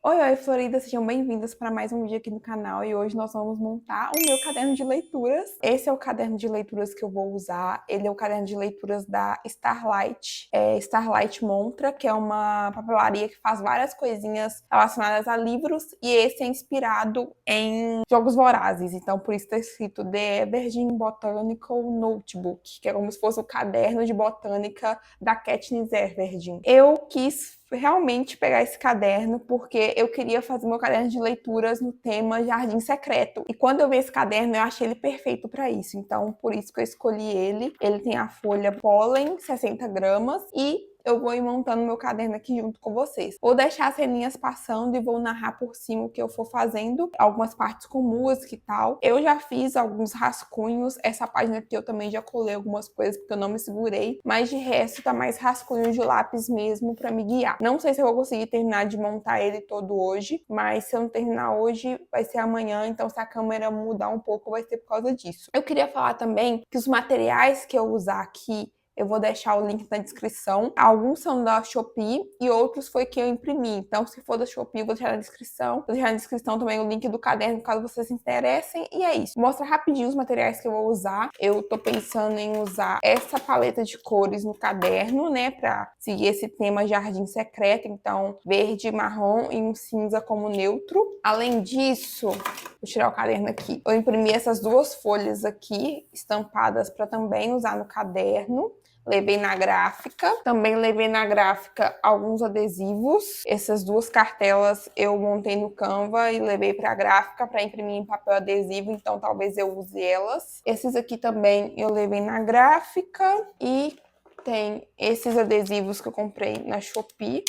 Oi, Florida, sejam bem-vindas para mais um vídeo aqui no canal e hoje nós vamos montar o meu caderno de leituras. Esse é o caderno de leituras que eu vou usar, ele é o caderno de leituras da Starlight, Starlight Montra, que é uma papelaria que faz várias coisinhas relacionadas a livros e esse é inspirado em Jogos Vorazes, então por isso está escrito The Evergreen Botanical Notebook, que é como se fosse o caderno de botânica da Katniss Everdeen. Eu quis realmente pegar esse caderno porque eu queria fazer meu caderno de leituras no tema Jardim Secreto. E quando eu vi esse caderno, eu achei ele perfeito para isso. Então, por isso que eu escolhi ele. Ele tem a folha pólen, 60 gramas, e eu vou ir montando meu caderno aqui junto com vocês. Vou deixar as ceninhas passando e vou narrar por cima o que eu for fazendo, algumas partes com música e tal. Eu já fiz alguns rascunhos, essa página aqui eu também já colei algumas coisas porque eu não me segurei, mas de resto tá mais rascunho de lápis mesmo pra me guiar. Não sei se eu vou conseguir terminar de montar ele todo hoje, mas se eu não terminar hoje, vai ser amanhã, então se a câmera mudar um pouco, vai ser por causa disso. Eu queria falar também que os materiais que eu usar aqui, eu vou deixar o link na descrição. Alguns são da Shopee e outros foi que eu imprimi. Então, se for da Shopee, eu vou deixar na descrição. Vou deixar na descrição também o link do caderno, caso vocês se interessem. E é isso. Mostra rapidinho os materiais que eu vou usar. Eu tô pensando em usar essa paleta de cores no caderno, né? Pra seguir esse tema Jardim Secreto. Então, verde, marrom e um cinza como neutro. Além disso, vou tirar o caderno aqui. Eu imprimi essas duas folhas aqui, estampadas, para também usar no caderno. Levei na gráfica. Também levei na gráfica alguns adesivos. Essas duas cartelas eu montei no Canva e levei para a gráfica para imprimir em papel adesivo, então talvez eu use elas. Esses aqui também eu levei na gráfica e tem esses adesivos que eu comprei na Shopee,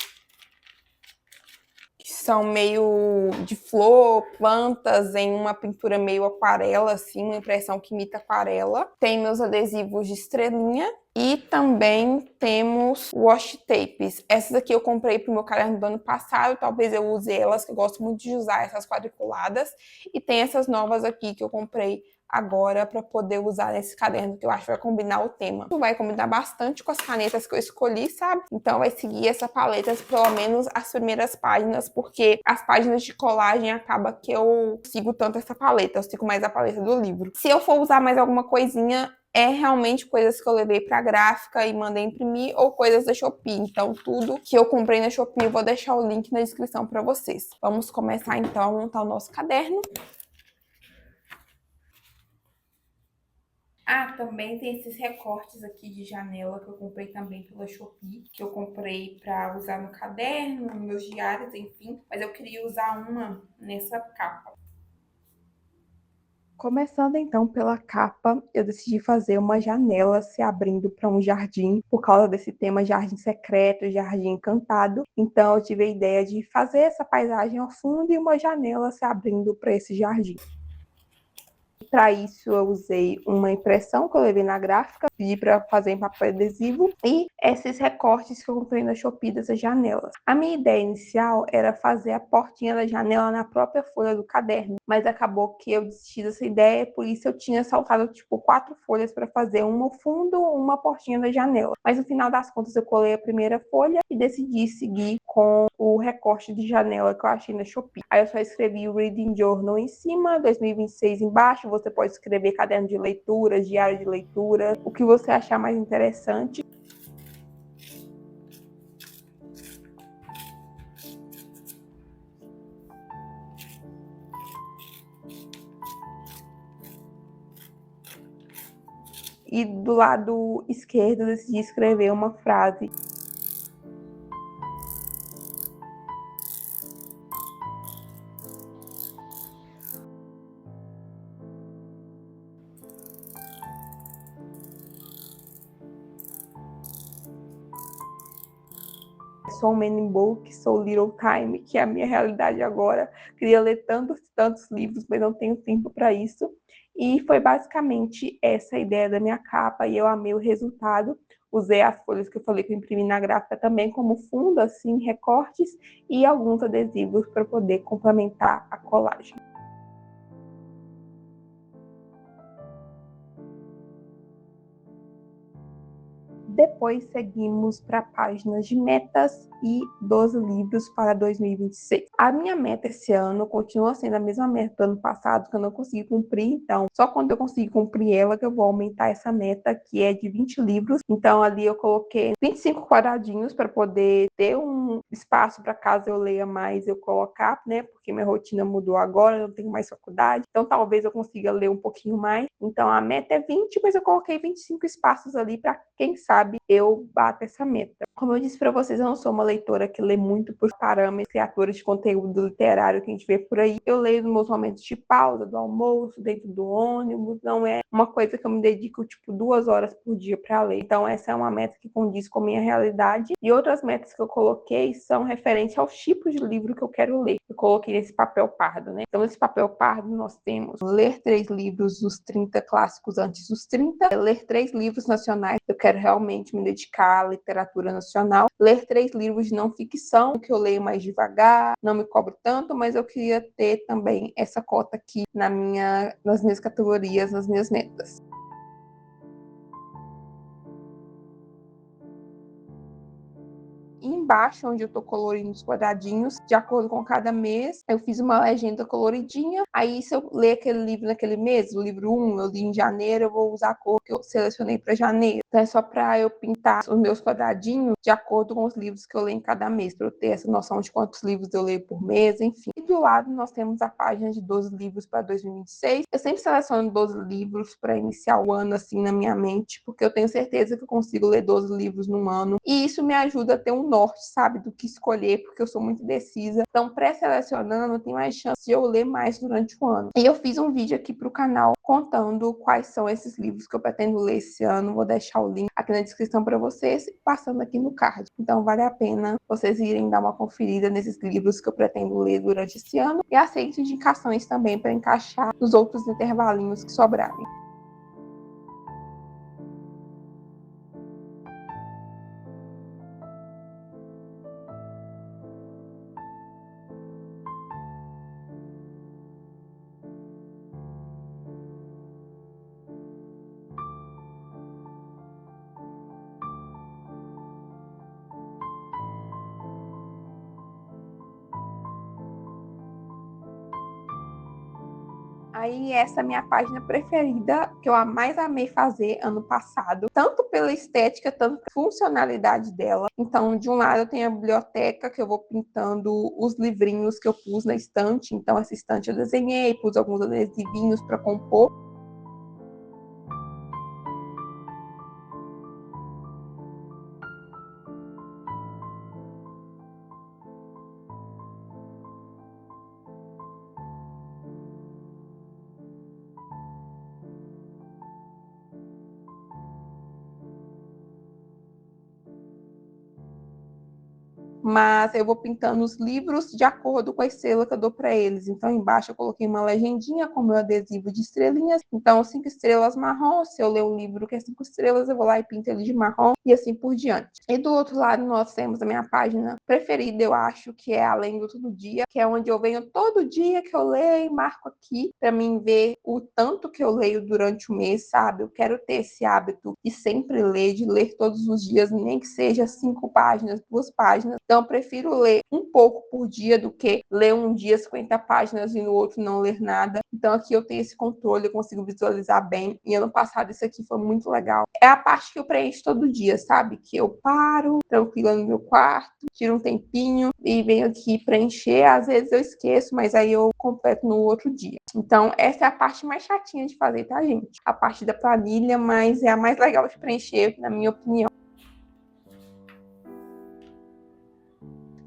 que são meio de flor, plantas em uma pintura meio aquarela, assim, uma impressão que imita aquarela. Tem meus adesivos de estrelinha e também temos washi tapes. Essas aqui eu comprei pro meu caderno do ano passado, talvez eu use elas, que eu gosto muito de usar essas quadriculadas. E tem essas novas aqui que eu comprei agora para poder usar nesse caderno, que eu acho que vai combinar o tema. Vai combinar bastante com as canetas que eu escolhi, sabe? Então vai seguir essa paleta, pelo menos as primeiras páginas, porque as páginas de colagem acaba que eu sigo tanto essa paleta, eu sigo mais a paleta do livro. Se eu for usar mais alguma coisinha, é realmente coisas que eu levei pra gráfica e mandei imprimir ou coisas da Shopee. Então, tudo que eu comprei na Shopee, eu vou deixar o link na descrição para vocês. Vamos começar então a montar o nosso caderno. Ah, também tem esses recortes aqui de janela que eu comprei também pela Shopee, que eu comprei para usar no caderno, nos meus diários, enfim. Mas eu queria usar uma nessa capa. Começando então pela capa, eu decidi fazer uma janela se abrindo para um jardim, por causa desse tema jardim secreto, jardim encantado. Então eu tive a ideia de fazer essa paisagem ao fundo e uma janela se abrindo para esse jardim. Para isso, eu usei uma impressão que eu levei na gráfica, pedi para fazer em papel adesivo e esses recortes que eu comprei na Shopee dessas janelas. A minha ideia inicial era fazer a portinha da janela na própria folha do caderno, mas acabou que eu desisti dessa ideia, por isso eu tinha saltado tipo 4 folhas para fazer uma ao fundo, uma portinha da janela. Mas no final das contas eu colei a primeira folha e decidi seguir com o recorte de janela que eu achei na Shopee. Aí eu só escrevi o Reading Journal em cima, 2026 embaixo. Você pode escrever caderno de leitura, diário de leitura, o que você achar mais interessante. E do lado esquerdo eu decidi escrever uma frase. So many books, so little time, que é a minha realidade agora. Queria ler tantos livros, mas não tenho tempo para isso. E foi basicamente essa a ideia da minha capa e eu amei o resultado. Usei as folhas que eu falei que eu imprimi na gráfica também como fundo, assim, recortes e alguns adesivos para poder complementar a colagem. Depois seguimos para páginas de metas e 12 livros para 2026. A minha meta esse ano continua sendo a mesma meta do ano passado, que eu não consegui cumprir, então só quando eu conseguir cumprir ela que eu vou aumentar essa meta, que é de 20 livros. Então ali eu coloquei 25 quadradinhos para poder ter um espaço para caso eu leia mais eu colocar, né? Porque minha rotina mudou agora, eu não tenho mais faculdade, então talvez eu consiga ler um pouquinho mais. Então a meta é 20, mas eu coloquei 25 espaços ali para quem sabe eu bato essa meta. Como eu disse para vocês, eu não sou uma leitora que lê muito por parâmetros, criaturas de conteúdo literário que a gente vê por aí. Eu leio nos meus momentos de pausa, do almoço, dentro do ônibus. Não é uma coisa que eu me dedico, tipo, 2 horas por dia para ler. Então, essa é uma meta que condiz com a minha realidade. E outras metas que eu coloquei são referentes aos tipos de livro que eu quero ler. Eu coloquei nesse papel pardo, né? Então, nesse papel pardo, nós temos ler 3 livros dos 30 clássicos antes dos 30, ler 3 livros nacionais. Eu quero realmente me dedicar à literatura nacional, ler 3 livros de não ficção, que eu leio mais devagar, não me cobro tanto, mas eu queria ter também essa cota aqui nas minhas categorias, nas minhas metas. E embaixo, onde eu tô colorindo os quadradinhos, de acordo com cada mês, eu fiz uma legenda coloridinha. Aí, se eu ler aquele livro naquele mês, o livro 1, eu li em janeiro, eu vou usar a cor que eu selecionei para janeiro. Então, é só para eu pintar os meus quadradinhos de acordo com os livros que eu leio em cada mês, para eu ter essa noção de quantos livros eu leio por mês, enfim. E do lado, nós temos a página de 12 livros para 2026. Eu sempre seleciono 12 livros para iniciar o ano, assim, na minha mente, porque eu tenho certeza que eu consigo ler 12 livros num ano. E isso me ajuda a ter um norte, sabe, do que escolher, porque eu sou muito indecisa. Então, pré-selecionando, tem mais chance de eu ler mais durante o ano. E eu fiz um vídeo aqui pro canal contando quais são esses livros que eu pretendo ler esse ano. Vou deixar o link aqui na descrição para vocês, passando aqui no card. Então, vale a pena vocês irem dar uma conferida nesses livros que eu pretendo ler durante esse ano. E aceito indicações também para encaixar nos outros intervalinhos que sobrarem. Aí essa é a minha página preferida, que eu mais amei fazer ano passado, tanto pela estética, tanto pela funcionalidade dela. Então, de um lado eu tenho a biblioteca, que eu vou pintando os livrinhos que eu pus na estante. Então, essa estante eu desenhei, pus alguns adesivinhos para compor. Mas eu vou pintando os livros de acordo com a estrela que eu dou para eles. Então, embaixo eu coloquei uma legendinha com meu adesivo de estrelinhas. Então, 5 estrelas marrom. Se eu ler um livro que é 5 estrelas, eu vou lá e pinto ele de marrom e assim por diante. E do outro lado, nós temos a minha página preferida, eu acho, que é Além do Todo Dia, que é onde eu venho todo dia que eu leio e marco aqui para mim ver o tanto que eu leio durante o mês, sabe? Eu quero ter esse hábito de sempre ler, de ler todos os dias, nem que seja 5 páginas, 2 páginas. Então, eu prefiro ler um pouco por dia do que ler um dia 50 páginas e no outro não ler nada. Então, aqui eu tenho esse controle, eu consigo visualizar bem. E ano passado isso aqui foi muito legal. É a parte que eu preencho todo dia, sabe? Que eu paro tranquila no meu quarto, tiro um tempinho e venho aqui preencher. Às vezes eu esqueço, mas aí eu completo no outro dia. Então, essa é a parte mais chatinha de fazer, tá, gente? A parte da planilha, mas é a mais legal de preencher, na minha opinião.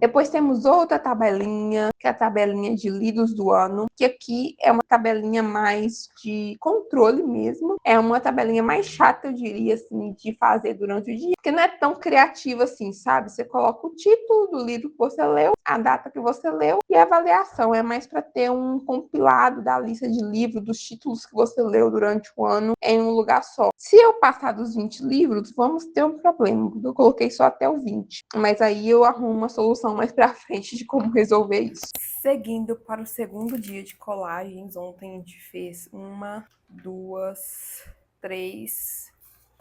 Depois temos outra tabelinha, que é a tabelinha de lidos do ano, que aqui é uma tabelinha mais de controle mesmo. É uma tabelinha mais chata, eu diria, assim, de fazer durante o dia, porque não é tão criativa assim, sabe? Você coloca o título do livro que você leu, a data que você leu e a avaliação. É mais para ter um compilado da lista de livros, dos títulos que você leu durante o ano em um lugar só. Se eu passar dos 20 livros, vamos ter um problema, porque eu coloquei só até o 20. Mas aí eu arrumo uma solução mais pra frente de como resolver isso. Seguindo para o segundo dia de colagens, ontem a gente fez 1, 2, 3,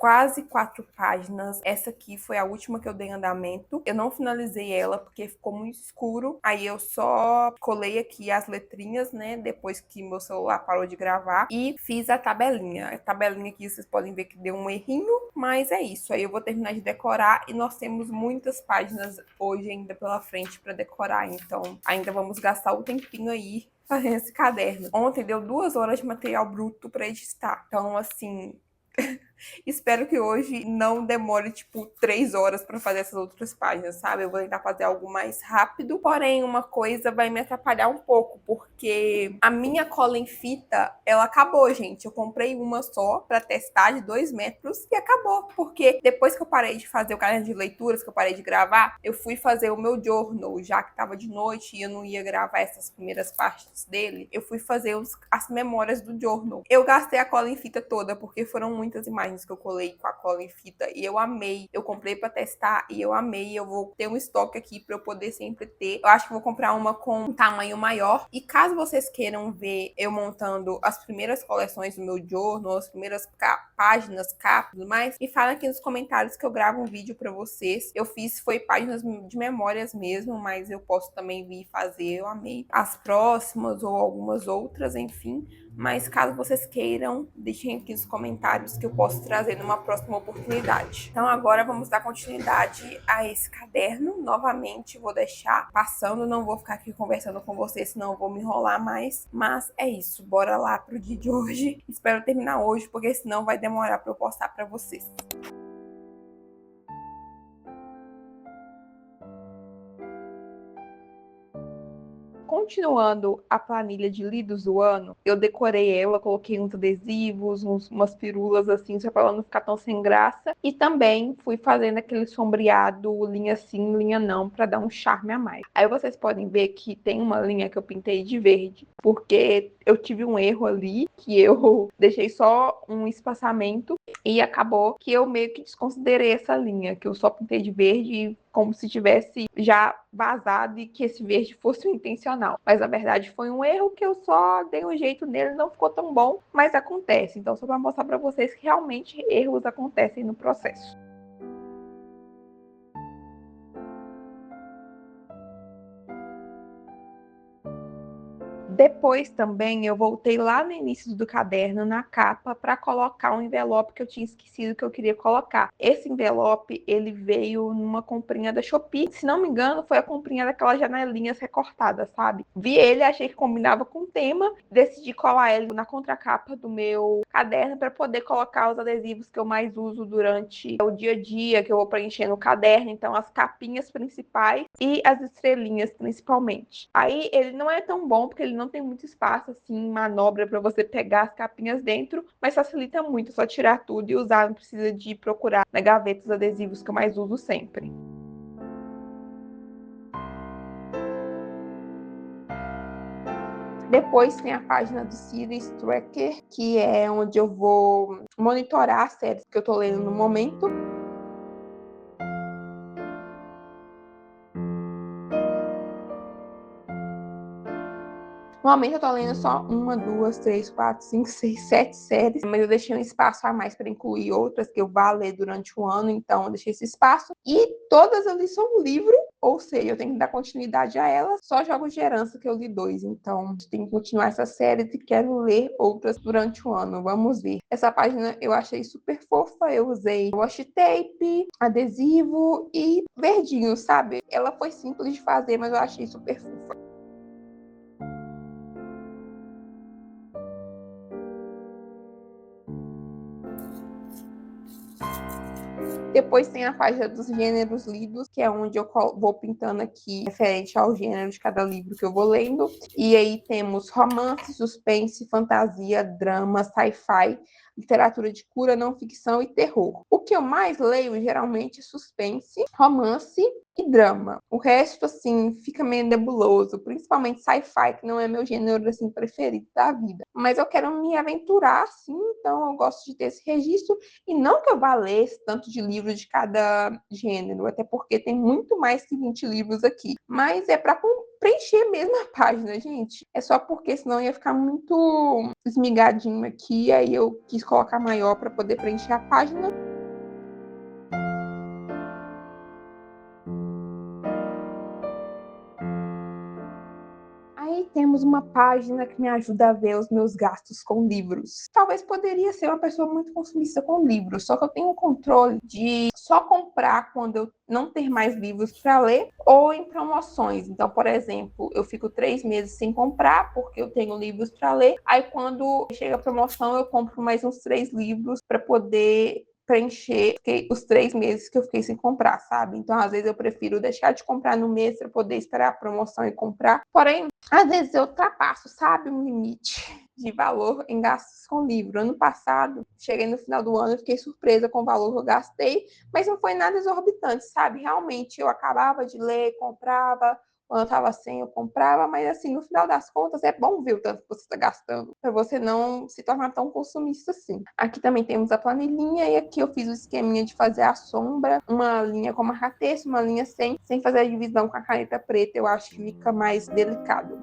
quase 4 páginas. Essa aqui foi a última que eu dei andamento. Eu não finalizei ela porque ficou muito escuro. Aí eu só colei aqui as letrinhas, né, depois que meu celular parou de gravar, e fiz a tabelinha. A tabelinha aqui vocês podem ver que deu um errinho, mas é isso. Aí eu vou terminar de decorar e nós temos muitas páginas hoje ainda pela frente para decorar, então ainda vamos gastar o tempinho aí fazendo esse caderno. Ontem deu 2 horas de material bruto para editar, então assim espero que hoje não demore, tipo, 3 horas para fazer essas outras páginas, sabe? Eu vou tentar fazer algo mais rápido, porém uma coisa vai me atrapalhar um pouco, porque a minha cola em fita, ela acabou, gente. Eu comprei uma só para testar de 2 metros e acabou, porque depois que eu parei de fazer o caderno de leituras, que eu parei de gravar, eu fui fazer o meu journal, já que tava de noite e eu não ia gravar essas primeiras partes dele, eu fui fazer as memórias do journal. Eu gastei a cola em fita toda, porque foram muitas imagens que eu colei com a cola em fita e eu amei. Eu comprei para testar e eu amei. Eu vou ter um estoque aqui para eu poder sempre ter. Eu acho que vou comprar uma com um tamanho maior. E caso vocês queiram ver eu montando as primeiras coleções do meu journal, as primeiras páginas, capas e tudo mais, me fala aqui nos comentários que eu gravo um vídeo para vocês. Eu fiz, foi páginas de memórias mesmo, mas eu posso também vir fazer. Eu amei as próximas ou algumas outras, enfim. Mas caso vocês queiram, deixem aqui nos comentários que eu posso trazer numa próxima oportunidade. Então agora vamos dar continuidade a esse caderno. Novamente vou deixar passando, não vou ficar aqui conversando com vocês, senão eu vou me enrolar mais. Mas é isso, bora lá pro dia de hoje. Espero terminar hoje, porque senão vai demorar para eu postar para vocês. Continuando a planilha de lidos do ano, eu decorei ela, coloquei uns adesivos, umas pirulas assim, só para ela não ficar tão sem graça. E também fui fazendo aquele sombreado linha sim, linha não, para dar um charme a mais. Aí vocês podem ver que tem uma linha que eu pintei de verde, porque eu tive um erro ali, que eu deixei só um espaçamento e acabou que eu meio que desconsiderei essa linha, que eu só pintei de verde como se tivesse já vazado e que esse verde fosse o intencional. Mas na verdade foi um erro que eu só dei um jeito nele, não ficou tão bom, mas acontece. Então só para mostrar para vocês que realmente erros acontecem no processo. Depois também eu voltei lá no início do caderno, na capa, para colocar um envelope que eu tinha esquecido que eu queria colocar. Esse envelope, ele veio numa comprinha da Shopee. Se não me engano, foi a comprinha daquelas janelinhas recortadas, sabe? Vi ele, achei que combinava com o tema, decidi colar ele na contracapa do meu caderno para poder colocar os adesivos que eu mais uso durante o dia a dia, que eu vou preencher no caderno. Então, as capinhas principais e as estrelinhas, principalmente. Aí, ele não é tão bom, porque ele não tem muito espaço, assim, manobra para você pegar as capinhas dentro, mas facilita muito, é só tirar tudo e usar, não precisa de procurar na gaveta os adesivos que eu mais uso sempre. Depois tem a página do Series Tracker, que é onde eu vou monitorar as séries que eu tô lendo no momento. Normalmente eu tô lendo só 1, 2, 3, 4, 5, 6, 7 séries, mas eu deixei um espaço a mais para incluir outras que eu vá ler durante o ano, então eu deixei esse espaço. E todas ali são um livro, ou seja, eu tenho que dar continuidade a elas. Só Jogos de Herança que eu li 2, então eu tenho que continuar essa série e quero ler outras durante o ano. Vamos ver. Essa página eu achei super fofa, eu usei washi tape, adesivo e verdinho, sabe? Ela foi simples de fazer, mas eu achei super fofa. Depois tem a página dos gêneros lidos, que é onde eu vou pintando aqui referente ao gênero de cada livro que eu vou lendo. E aí temos romance, suspense, fantasia, drama, sci-fi, literatura de cura, não ficção e terror. O que eu mais leio geralmente é suspense, romance e drama. O resto, assim, fica meio nebuloso, principalmente sci-fi, que não é meu gênero, assim, preferido da vida. Mas eu quero me aventurar, assim, então eu gosto de ter esse registro. E não que eu vá ler esse tanto de livro de cada gênero, até porque tem muito mais que 20 livros aqui. Mas é para preencher mesmo a página, gente. É só porque senão ia ficar muito esmigadinho aqui, aí eu quis colocar maior para poder preencher a página. Aí temos uma página que me ajuda a ver os meus gastos com livros. Talvez poderia ser uma pessoa muito consumista com livros, só que eu tenho o controle de só comprar quando eu não ter mais livros para ler ou em promoções. Então, por exemplo, eu fico 3 meses sem comprar porque eu tenho livros para ler. Aí quando chega a promoção, eu compro mais uns 3 livros para poder preencher os 3 meses que eu fiquei sem comprar, sabe? Então, às vezes eu prefiro deixar de comprar no mês para poder esperar a promoção e comprar. Porém, às vezes eu ultrapasso, sabe, um limite de valor em gastos com livro. Ano passado, cheguei no final do ano, fiquei surpresa com o valor que eu gastei, mas não foi nada exorbitante, sabe? Realmente eu acabava de ler, comprava, quando eu estava sem, eu comprava, mas assim, no final das contas, é bom ver o tanto que você está gastando, para você não se tornar tão consumista assim. Aqui também temos a planilhinha, e aqui eu fiz o esqueminha de fazer a sombra, uma linha com marca-texto, uma linha sem fazer a divisão com a caneta preta, eu acho que fica mais delicado.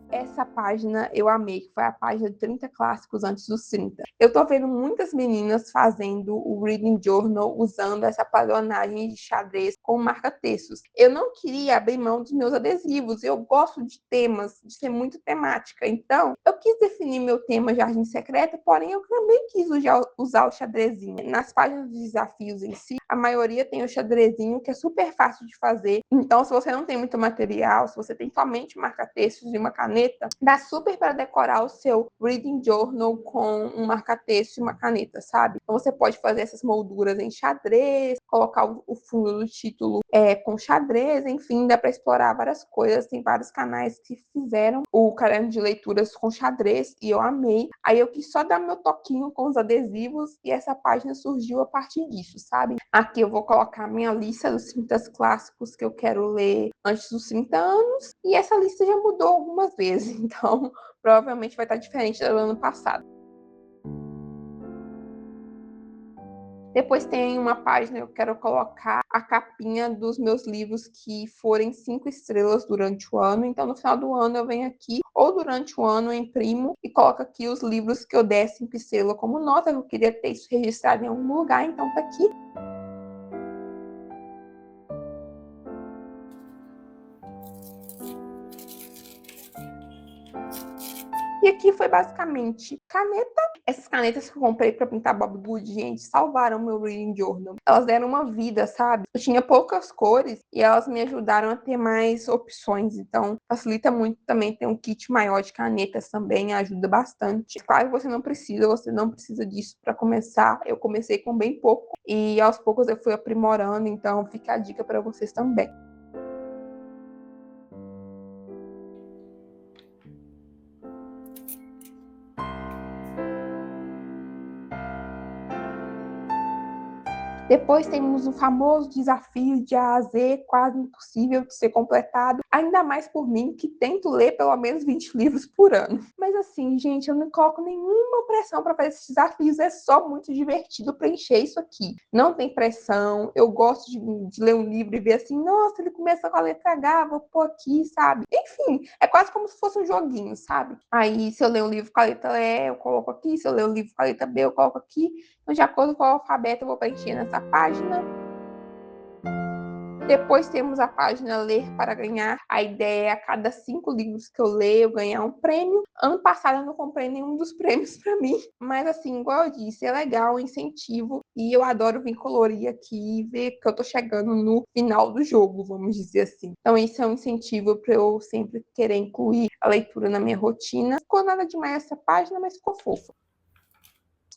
Essa página eu amei, que foi a página de 30 clássicos antes dos 30. Eu tô vendo muitas meninas fazendo o Reading Journal usando essa padronagem de xadrez com marca-textos. Eu não queria abrir mão dos meus adesivos, eu gosto de temas, de ser muito temática. Então, eu quis definir meu tema Jardim Secreto, porém eu também quis usar o xadrezinho. Nas páginas de desafios em si, a maioria tem o xadrezinho, que é super fácil de fazer. Então, se você não tem muito material, se você tem somente marca-textos e uma caneta, dá super para decorar o seu Reading Journal com um marca-texto e uma caneta, sabe? Então você pode fazer essas molduras em xadrez, colocar o fundo do título com xadrez, enfim, dá para explorar várias coisas. Tem vários canais que fizeram o caderno de leituras com xadrez e eu amei. Aí eu quis só dar meu toquinho com os adesivos e essa página surgiu a partir disso, sabe? Aqui eu vou colocar minha lista dos 30 clássicos que eu quero ler antes dos 30 anos e essa lista já mudou algumas vezes, então provavelmente vai estar diferente do ano passado. Depois tem uma página que eu quero colocar a capinha dos meus livros que forem 5 estrelas durante o ano. Então, no final do ano, eu venho aqui, ou durante o ano, eu imprimo e coloco aqui os livros que eu der 5 estrelas como nota. Eu queria ter isso registrado em algum lugar, então tá aqui. E aqui foi basicamente caneta. Essas canetas que eu comprei para pintar Bob Good, gente, salvaram meu Reading Journal. Elas deram uma vida, sabe? Eu tinha poucas cores e elas me ajudaram a ter mais opções. Então, facilita muito também ter um kit maior de canetas também, ajuda bastante. Claro que você não precisa disso para começar. Eu comecei com bem pouco e aos poucos eu fui aprimorando, então fica a dica para vocês também. Depois temos o famoso desafio de A a Z, quase impossível de ser completado, ainda mais por mim, que tento ler pelo menos 20 livros por ano. Mas assim, gente, eu não coloco nenhuma pressão para fazer esses desafios, é só muito divertido preencher isso aqui. Não tem pressão, eu gosto de ler um livro e ver assim, nossa, ele começa com a letra H, vou pôr aqui, sabe? Enfim, é quase como se fosse um joguinho, sabe? Aí, se eu ler um livro com a letra E, eu coloco aqui, se eu ler um livro com a letra B, eu coloco aqui. Então, de acordo com o alfabeto, eu vou preencher nessa página. Depois temos a página Ler para Ganhar. A ideia é a cada 5 livros que eu ler, eu ganhar um prêmio. Ano passado eu não comprei nenhum dos prêmios para mim. Mas assim, igual eu disse, é legal, é incentivo. E eu adoro vir colorir aqui e ver que eu tô chegando no final do jogo, vamos dizer assim. Então isso é um incentivo para eu sempre querer incluir a leitura na minha rotina. Ficou nada demais essa página, mas ficou fofa.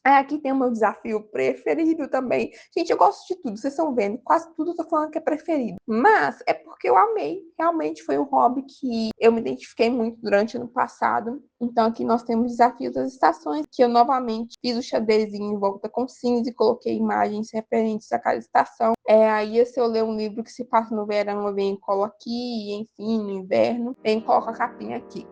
Aqui tem o meu desafio preferido também. Gente, eu gosto de tudo, vocês estão vendo, quase tudo eu tô falando que é preferido. Mas é porque eu amei, realmente foi um hobby que eu me identifiquei muito durante o ano passado. Então aqui nós temos Desafios das Estações, que eu novamente fiz o xadrezinho em volta com cinza e coloquei imagens referentes a cada estação. Aí se eu ler um livro que se passa no verão, eu venho e colo aqui, enfim, no inverno, venho e coloco a capinha aqui.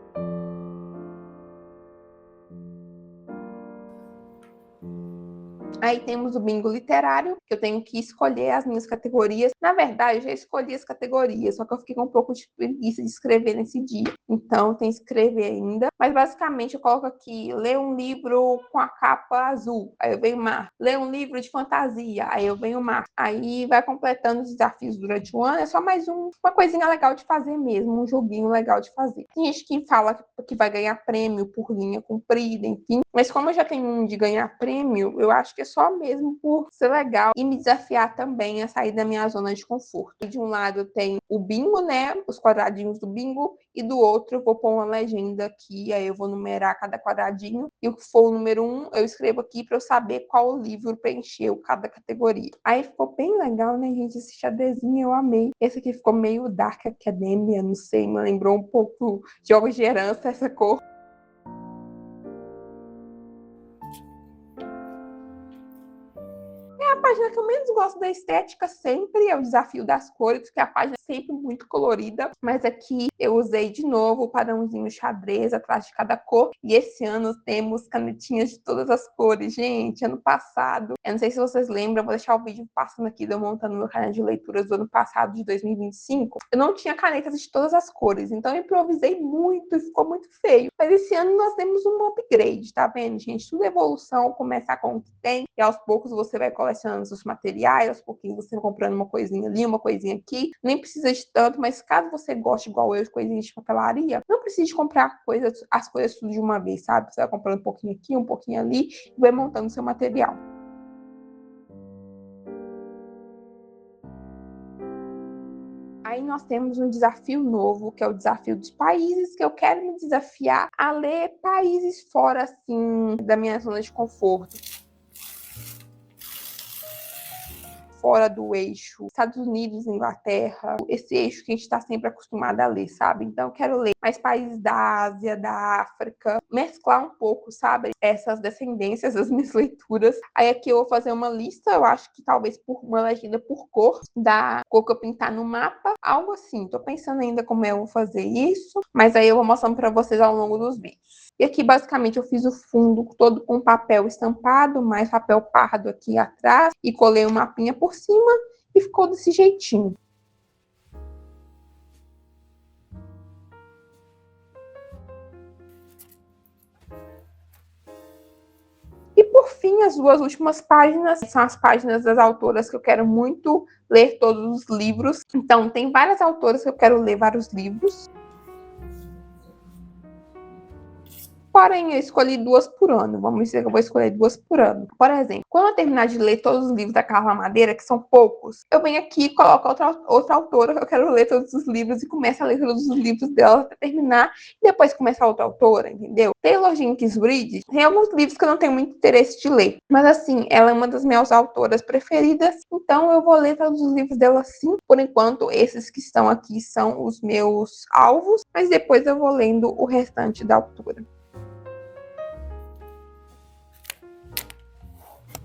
Aí temos o bingo literário, que eu tenho que escolher as minhas categorias. Na verdade, eu já escolhi as categorias, só que eu fiquei com um pouco de preguiça de escrever nesse dia. Então, tem que escrever ainda. Mas, basicamente, eu coloco aqui, ler um livro com a capa azul. Aí eu venho mar. Ler um livro de fantasia. Aí eu venho mar. Aí vai completando os desafios durante o ano. É só mais uma coisinha legal de fazer mesmo, um joguinho legal de fazer. Tem gente que fala que vai ganhar prêmio por linha comprida, enfim. Mas como eu já tenho um de ganhar prêmio, eu acho que é só mesmo por ser legal e me desafiar também a sair da minha zona de conforto. De um lado tem o bingo, né? Os quadradinhos do bingo, e do outro eu vou pôr uma legenda aqui, aí eu vou numerar cada quadradinho, e o que for o número 1, eu escrevo aqui para eu saber qual livro preencheu cada categoria. Aí ficou bem legal, né, gente? Esse xadrezinho eu amei. Esse aqui ficou meio Dark Academia, não sei, me lembrou um pouco Jogos de Herança, essa cor. A página que eu menos gosto da estética sempre é o desafio das cores, porque a página é sempre muito colorida, mas aqui eu usei de novo o padrãozinho xadrez atrás de cada cor, e esse ano temos canetinhas de todas as cores. Gente, ano passado, eu não sei se vocês lembram, eu vou deixar o vídeo passando aqui de eu montando meu caderno de leituras do ano passado, de 2025, eu não tinha canetas de todas as cores, então eu improvisei muito e ficou muito feio. Mas esse ano nós temos um upgrade, tá vendo, gente? Tudo é evolução, começar com o que tem, e aos poucos você vai colecionando os materiais, aos pouquinhos você vai comprando uma coisinha ali, uma coisinha aqui. Nem precisa de tanto, mas caso você goste, igual eu, de coisinhas de papelaria, não precisa de comprar as coisas tudo de uma vez, sabe? Você vai comprando um pouquinho aqui, um pouquinho ali, e vai montando seu material. Aí nós temos um desafio novo, que é o desafio dos países, que eu quero me desafiar a ler países fora, assim, da minha zona de conforto. Fora do eixo Estados Unidos, Inglaterra, esse eixo que a gente está sempre acostumado a ler, sabe? Então, eu quero ler mais países da Ásia, da África, mesclar um pouco, sabe? Essas descendências das minhas leituras. Aí aqui eu vou fazer uma lista, eu acho que talvez por uma legenda por cor, da cor que eu pintar no mapa, algo assim. Tô pensando ainda como eu vou fazer isso, mas aí eu vou mostrando para vocês ao longo dos vídeos. E aqui, basicamente, eu fiz o fundo todo com papel estampado, mais papel pardo aqui atrás, e colei um mapinha por cima, e ficou desse jeitinho. E, por fim, as duas últimas páginas são as páginas das autoras que eu quero muito ler todos os livros. Então, tem várias autoras que eu quero ler vários livros. Porém, eu escolhi 2 por ano. Vamos dizer que eu vou escolher 2 por ano. Por exemplo, quando eu terminar de ler todos os livros da Carla Madeira, que são poucos, eu venho aqui e coloco outra autora que eu quero ler todos os livros e começo a ler todos os livros dela até terminar e depois começar outra autora, entendeu? Taylor Jenkins Reid tem alguns livros que eu não tenho muito interesse de ler, mas assim, ela é uma das minhas autoras preferidas, então eu vou ler todos os livros dela sim. Por enquanto, esses que estão aqui são os meus alvos, mas depois eu vou lendo o restante da autora.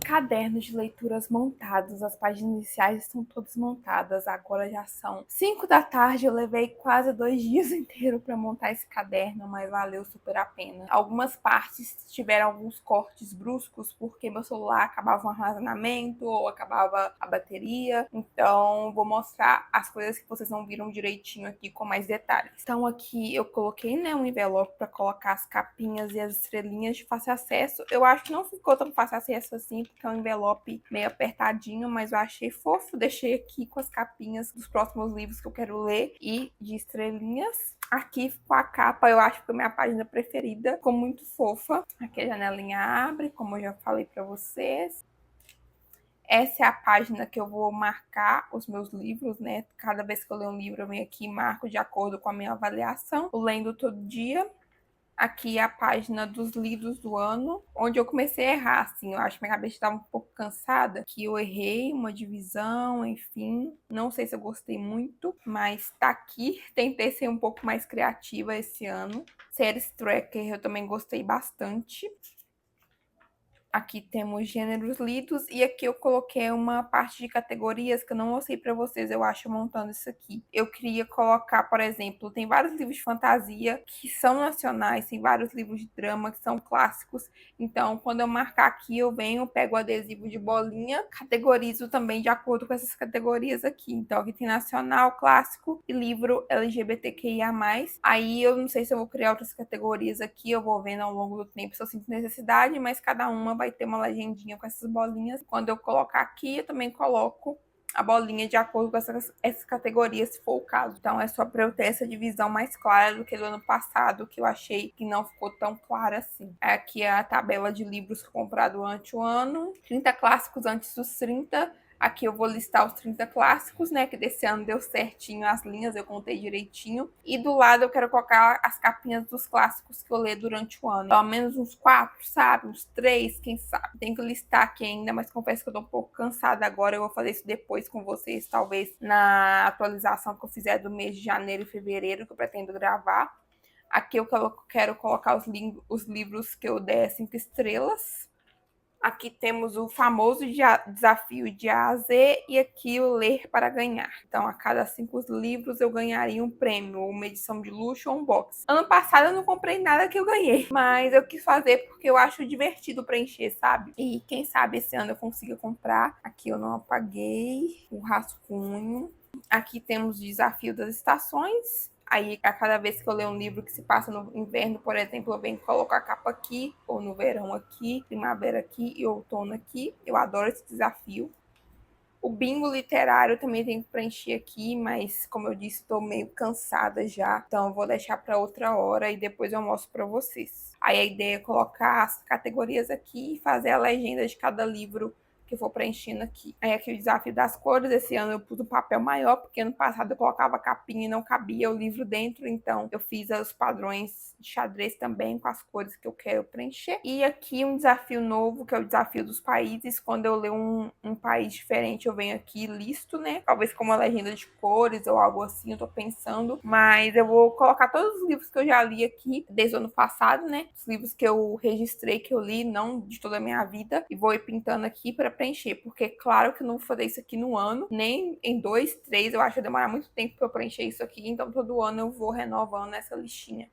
Cadernos de leituras montados, as páginas iniciais estão todas montadas, agora já são 5 da tarde, eu levei quase 2 dias inteiros para montar esse caderno, mas valeu super a pena. Algumas partes tiveram alguns cortes bruscos, porque meu celular acabava o armazenamento, ou acabava a bateria, então vou mostrar as coisas que vocês não viram direitinho aqui com mais detalhes. Então aqui eu coloquei, né, um envelope para colocar as capinhas e as estrelinhas de fácil acesso. Eu acho que não ficou tão fácil acesso assim, porque é um envelope meio apertadinho, mas eu achei fofo. Deixei aqui com as capinhas dos próximos livros que eu quero ler e de estrelinhas. Aqui com a capa, eu acho que foi a minha página preferida. Ficou muito fofa. Aqui a janelinha abre, como eu já falei pra vocês. Essa é a página que eu vou marcar os meus livros, né? Cada vez que eu ler um livro, eu venho aqui e marco de acordo com a minha avaliação. Eu lendo todo dia. Aqui é a página dos livros do ano, onde eu comecei a errar, assim, eu acho que minha cabeça estava um pouco cansada, que eu errei uma divisão, enfim, não sei se eu gostei muito, mas tá aqui, tentei ser um pouco mais criativa esse ano. Séries Tracker eu também gostei bastante. Aqui temos gêneros lidos e aqui eu coloquei uma parte de categorias que eu não mostrei para vocês, eu acho, montando isso aqui. Eu queria colocar, por exemplo, tem vários livros de fantasia que são nacionais, tem vários livros de drama que são clássicos. Então, quando eu marcar aqui, eu venho, pego o adesivo de bolinha, categorizo também de acordo com essas categorias aqui. Então, aqui tem nacional, clássico e livro LGBTQIA+. Aí eu não sei se eu vou criar outras categorias aqui, eu vou vendo ao longo do tempo se eu sinto necessidade, mas cada uma vai ter uma legendinha com essas bolinhas. Quando eu colocar aqui, eu também coloco a bolinha de acordo com essas categorias, se for o caso. Então é só para eu ter essa divisão mais clara do que do ano passado, que eu achei que não ficou tão clara assim. Aqui é a tabela de livros que eu comprei durante o ano. 30 clássicos antes dos 30. Aqui eu vou listar os 30 clássicos, né? Que desse ano deu certinho as linhas, eu contei direitinho. E do lado eu quero colocar as capinhas dos clássicos que eu leio durante o ano. Pelo menos uns 4, sabe? Uns 3, quem sabe. Tenho que listar aqui ainda, mas confesso que eu tô um pouco cansada agora. Eu vou fazer isso depois com vocês, talvez na atualização que eu fizer do mês de janeiro e fevereiro, que eu pretendo gravar. Aqui eu quero colocar os livros que eu der 5 estrelas. Aqui temos o famoso desafio de A a Z e aqui o Ler para Ganhar. Então, a cada 5 livros eu ganharia um prêmio, uma edição de luxo ou um box. Ano passado eu não comprei nada que eu ganhei, mas eu quis fazer porque eu acho divertido preencher, sabe? E quem sabe esse ano eu consiga comprar. Aqui eu não apaguei o rascunho. Aqui temos o desafio das estações. Aí, a cada vez que eu ler um livro que se passa no inverno, por exemplo, eu venho colocar a capa aqui, ou no verão aqui, primavera aqui e outono aqui. Eu adoro esse desafio. O bingo literário também tenho que preencher aqui, mas como eu disse, estou meio cansada já. Então eu vou deixar para outra hora e depois eu mostro para vocês. Aí a ideia é colocar as categorias aqui e fazer a legenda de cada livro que eu for preenchendo aqui. Aí aqui o desafio das cores, esse ano eu pus um papel maior, porque ano passado eu colocava capinha e não cabia o livro dentro, então eu fiz os padrões de xadrez também com as cores que eu quero preencher. E aqui um desafio novo, que é o desafio dos países. Quando eu ler um país diferente, eu venho aqui e listo, né? Talvez com uma legenda de cores ou algo assim, eu tô pensando. Mas eu vou colocar todos os livros que eu já li aqui desde o ano passado, né? Os livros que eu registrei, que eu li, não de toda a minha vida. E vou ir pintando aqui para preencher, porque claro que eu não vou fazer isso aqui no ano, nem em 2, 3, eu acho que vai demorar muito tempo para eu preencher isso aqui, então todo ano eu vou renovando essa listinha.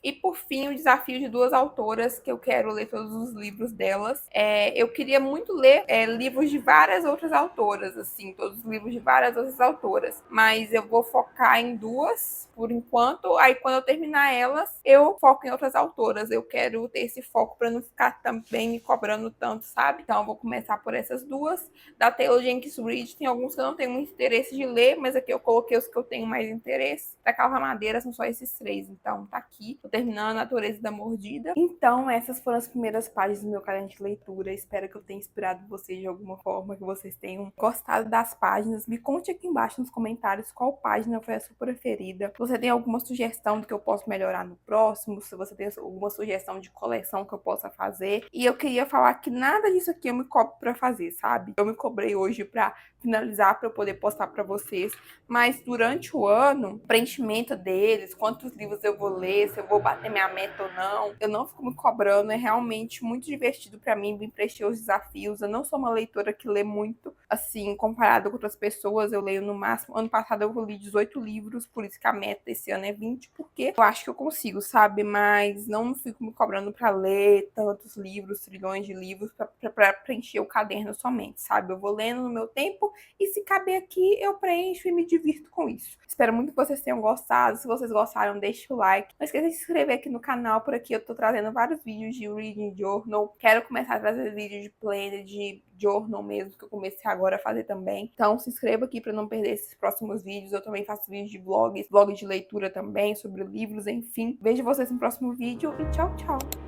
E por fim, o desafio de 2 autoras, que eu quero ler todos os livros delas. Eu queria muito ler livros de várias outras autoras, assim, todos os livros de várias outras autoras. Mas eu vou focar em 2 por enquanto. Aí quando eu terminar elas, eu foco em outras autoras. Eu quero ter esse foco para não ficar também me cobrando tanto, sabe? Então eu vou começar por essas 2. Da Taylor Jenkins Reid, tem alguns que eu não tenho muito interesse de ler, mas aqui eu coloquei os que eu tenho mais interesse. Da Carla Madeira são só esses 3, então tá aqui. Tô terminando A Natureza da Mordida. Então, essas foram as primeiras páginas do meu caderno de leitura. Espero que eu tenha inspirado vocês de alguma forma, que vocês tenham gostado das páginas. Me conte aqui embaixo nos comentários qual página foi a sua preferida. Se você tem alguma sugestão do que eu posso melhorar no próximo, se você tem alguma sugestão de coleção que eu possa fazer. E eu queria falar que nada disso aqui eu me cobro pra fazer, sabe? Eu me cobrei hoje pra finalizar, para eu poder postar para vocês, mas durante o ano, o preenchimento deles, quantos livros eu vou ler, se eu vou bater minha meta ou não, eu não fico me cobrando, é realmente muito divertido para mim vir preencher os desafios. Eu não sou uma leitora que lê muito, assim, comparado com outras pessoas, eu leio no máximo, ano passado eu li 18 livros, por isso que a meta desse ano é 20, porque eu acho que eu consigo, sabe, mas não fico me cobrando para ler tantos livros, trilhões de livros, para preencher o caderno somente, sabe, eu vou lendo no meu tempo, e se caber aqui, eu preencho e me divirto com isso. Espero muito que vocês tenham gostado. Se vocês gostaram, deixa o like. Não esqueça de se inscrever aqui no canal. Por aqui eu tô trazendo vários vídeos de Reading Journal. Quero começar a trazer vídeos de planner, de journal mesmo, que eu comecei agora a fazer também. Então se inscreva aqui para não perder esses próximos vídeos. Eu também faço vídeos de vlogs, vlog de leitura também, sobre livros, enfim. Vejo vocês no próximo vídeo e tchau, tchau!